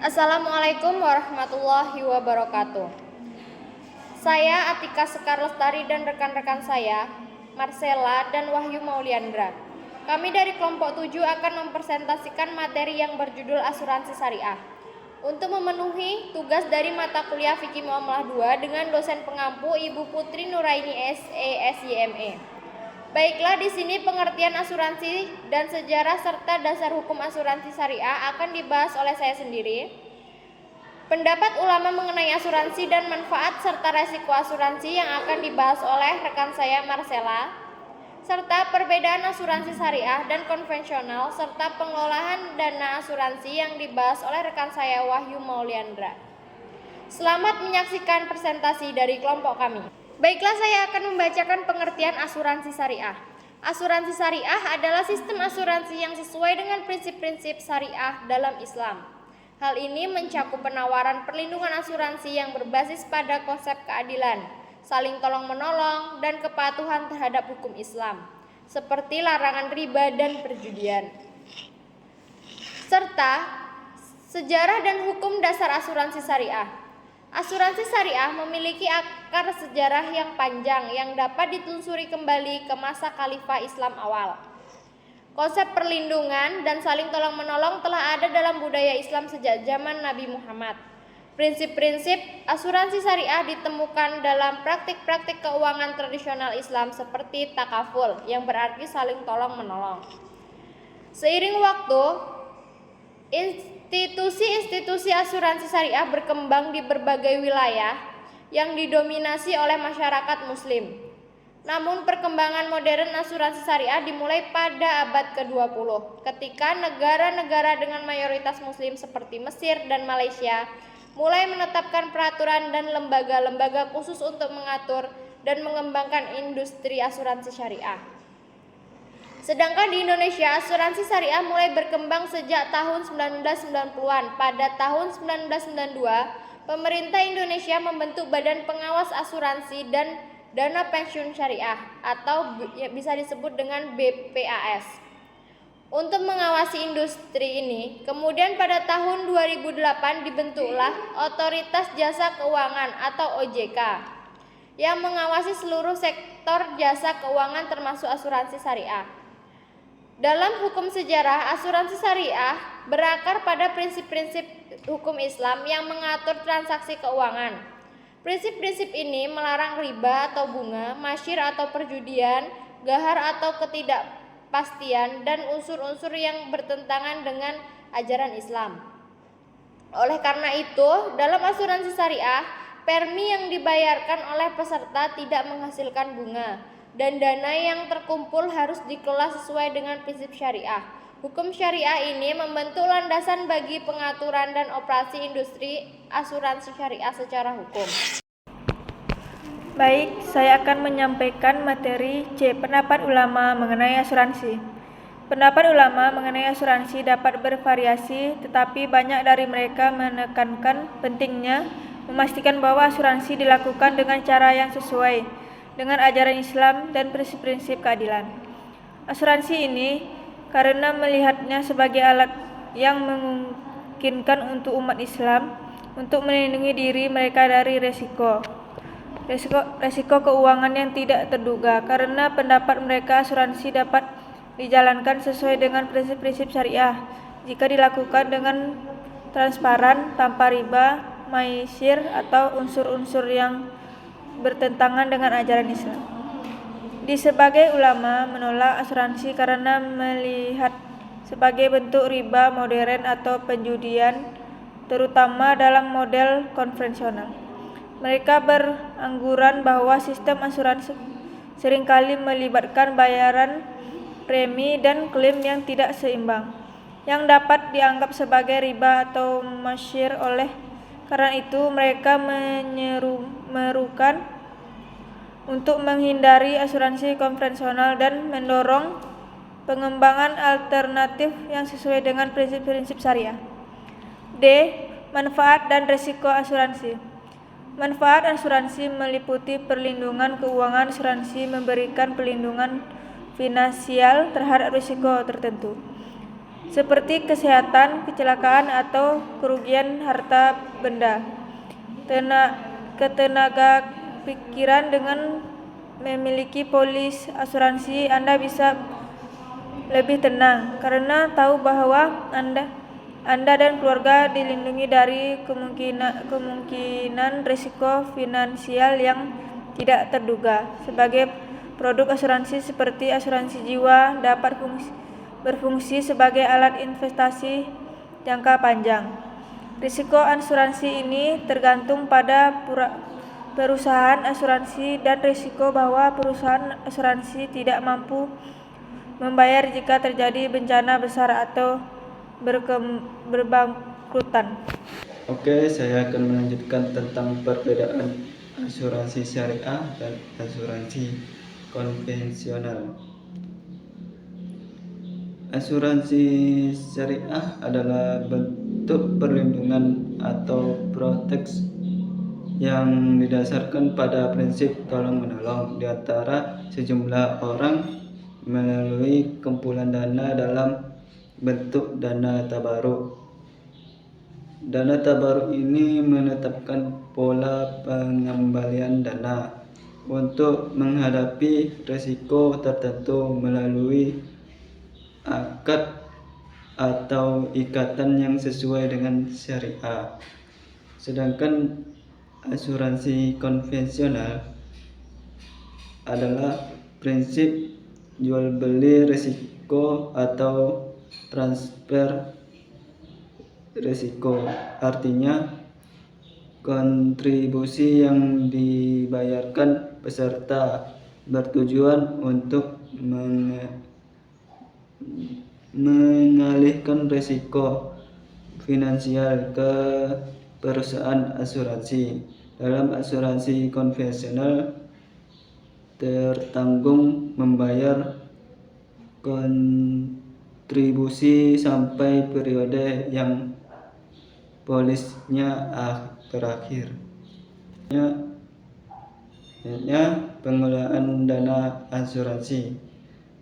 Assalamualaikum warahmatullahi wabarakatuh. Saya Atika Sekar Lestari dan rekan-rekan saya, Marcella dan Wahyu Mauliandra. Kami dari kelompok 7 akan mempresentasikan materi yang berjudul Asuransi Syariah. Untuk memenuhi tugas dari mata kuliah Fikih Muamalah 2 dengan dosen pengampu Ibu Putri Nuraini SESYME. Baiklah, di sini pengertian asuransi dan sejarah serta dasar hukum asuransi syariah akan dibahas oleh saya sendiri. Pendapat ulama mengenai asuransi dan manfaat serta resiko asuransi yang akan dibahas oleh rekan saya Marcella, serta perbedaan asuransi syariah dan konvensional serta pengelolaan dana asuransi yang dibahas oleh rekan saya Wahyu Mauliandra. Selamat menyaksikan presentasi dari kelompok kami. Baiklah, saya akan membacakan pengertian asuransi syariah. Asuransi syariah adalah sistem asuransi yang sesuai dengan prinsip-prinsip syariah dalam Islam. Hal ini mencakup penawaran perlindungan asuransi yang berbasis pada konsep keadilan, saling tolong-menolong, dan kepatuhan terhadap hukum Islam, seperti larangan riba dan perjudian. Serta sejarah dan hukum dasar asuransi syariah. Asuransi syariah memiliki akar sejarah yang panjang yang dapat ditelusuri kembali ke masa Khalifah Islam awal. Konsep perlindungan dan saling tolong-menolong telah ada dalam budaya Islam sejak zaman Nabi Muhammad. Prinsip-prinsip asuransi syariah ditemukan dalam praktik-praktik keuangan tradisional Islam seperti takaful, yang berarti saling tolong-menolong. Seiring waktu, institusi-institusi asuransi syariah berkembang di berbagai wilayah yang didominasi oleh masyarakat muslim. Namun perkembangan modern asuransi syariah dimulai pada abad ke-20 ketika negara-negara dengan mayoritas muslim seperti Mesir dan Malaysia mulai menetapkan peraturan dan lembaga-lembaga khusus untuk mengatur dan mengembangkan industri asuransi syariah. Sedangkan di Indonesia, asuransi syariah mulai berkembang sejak tahun 1990-an. Pada tahun 1992, pemerintah Indonesia membentuk Badan Pengawas Asuransi dan Dana Pensiun Syariah atau bisa disebut dengan BPAS. Untuk mengawasi industri ini, kemudian pada tahun 2008 dibentuklah Otoritas Jasa Keuangan atau OJK yang mengawasi seluruh sektor jasa keuangan termasuk asuransi syariah. Dalam hukum sejarah, asuransi syariah berakar pada prinsip-prinsip hukum Islam yang mengatur transaksi keuangan. Prinsip-prinsip ini melarang riba atau bunga, masyir atau perjudian, gahar atau ketidakpastian, dan unsur-unsur yang bertentangan dengan ajaran Islam. Oleh karena itu, dalam asuransi syariah, premi yang dibayarkan oleh peserta tidak menghasilkan bunga, dan dana yang terkumpul harus dikelola sesuai dengan prinsip syariah. Hukum syariah ini membentuk landasan bagi pengaturan dan operasi industri asuransi syariah secara hukum. Baik, saya akan menyampaikan materi C. Pendapat ulama mengenai asuransi. Pendapat ulama mengenai asuransi dapat bervariasi, tetapi banyak dari mereka menekankan pentingnya memastikan bahwa asuransi dilakukan dengan cara yang sesuai dengan ajaran Islam dan prinsip-prinsip keadilan. Asuransi ini karena melihatnya sebagai alat yang memungkinkan untuk umat Islam untuk melindungi diri mereka dari resiko keuangan yang tidak terduga. Karena pendapat mereka, asuransi dapat dijalankan sesuai dengan prinsip-prinsip syariah jika dilakukan dengan transparan, tanpa riba, maisir atau unsur-unsur yang bertentangan dengan ajaran Islam. Di sebagai ulama menolak asuransi karena melihat sebagai bentuk riba modern atau penjudian, terutama dalam model konvensional. Mereka beranggapan bahwa sistem asuransi seringkali melibatkan bayaran premi dan klaim yang tidak seimbang, yang dapat dianggap sebagai riba atau masyir. Oleh karena itu, mereka menyerukan untuk menghindari asuransi konvensional dan mendorong pengembangan alternatif yang sesuai dengan prinsip-prinsip syariah. D. Manfaat dan risiko asuransi. Manfaat asuransi meliputi perlindungan keuangan. Asuransi memberikan perlindungan finansial terhadap risiko tertentu. seperti kesehatan, kecelakaan, atau kerugian harta benda. Ketenaga pikiran dengan memiliki polis asuransi, Anda bisa lebih tenang karena tahu bahwa Anda dan keluarga dilindungi dari kemungkinan risiko finansial yang tidak terduga. Sebagai produk asuransi seperti asuransi jiwa dapat berfungsi sebagai alat investasi jangka panjang. Risiko asuransi ini tergantung pada perusahaan asuransi dan risiko bahwa perusahaan asuransi tidak mampu membayar jika terjadi bencana besar atau berbangkrutan. Oke, saya akan melanjutkan tentang perbedaan asuransi syariah dan asuransi konvensional. Asuransi syariah adalah bentuk perlindungan atau proteksi yang didasarkan pada prinsip tolong-menolong di antara sejumlah orang melalui kumpulan dana dalam bentuk dana tabaruk. Dana tabaruk ini menetapkan pola pengembalian dana untuk menghadapi risiko tertentu melalui akad atau ikatan yang sesuai dengan syariah. Sedangkan asuransi konvensional adalah prinsip jual beli risiko atau transfer risiko. Artinya kontribusi yang dibayarkan peserta bertujuan untuk mengalihkan risiko finansial ke perusahaan asuransi. Dalam asuransi konvensional, tertanggung membayar kontribusi sampai periode yang polisnya berakhir. Pengelolaan dana asuransi.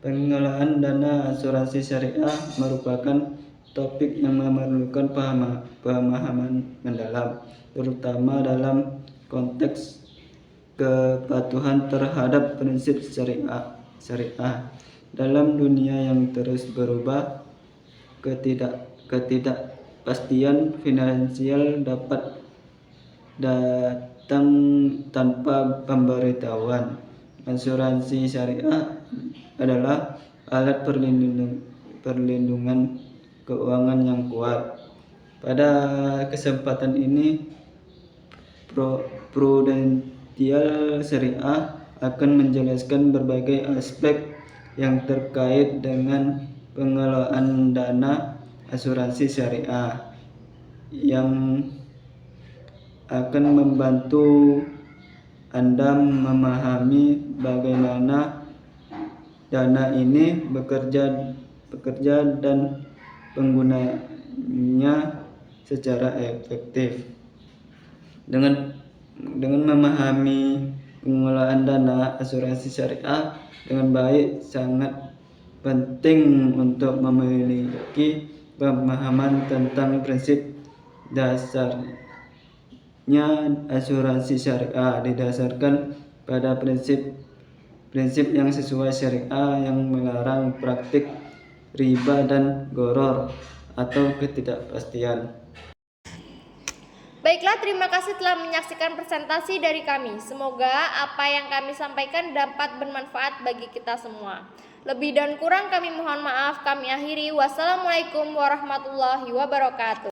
Pengelolaan dana asuransi syariah merupakan topik yang memerlukan pemahaman mendalam, terutama dalam konteks kepatuhan terhadap prinsip syariah. Dalam dunia yang terus berubah, ketidakpastian finansial dapat datang tanpa pemberitahuan. Asuransi syariah adalah alat perlindungan keuangan yang kuat. Pada kesempatan ini, Prudential Syariah akan menjelaskan berbagai aspek yang terkait dengan pengelolaan dana asuransi syariah yang akan membantu Anda memahami bagaimana dana ini bekerja dan penggunanya secara efektif. Dengan memahami pengelolaan dana asuransi syariah dengan baik, sangat penting untuk memiliki pemahaman tentang prinsip dasarnya. Asuransi syariah didasarkan pada prinsip yang sesuai syariah yang melarang praktik riba dan gharar atau ketidakpastian. Baiklah, terima kasih telah menyaksikan presentasi dari kami. Semoga apa yang kami sampaikan dapat bermanfaat bagi kita semua. Lebih dan kurang kami mohon maaf. Kami akhiri. Wassalamualaikum warahmatullahi wabarakatuh.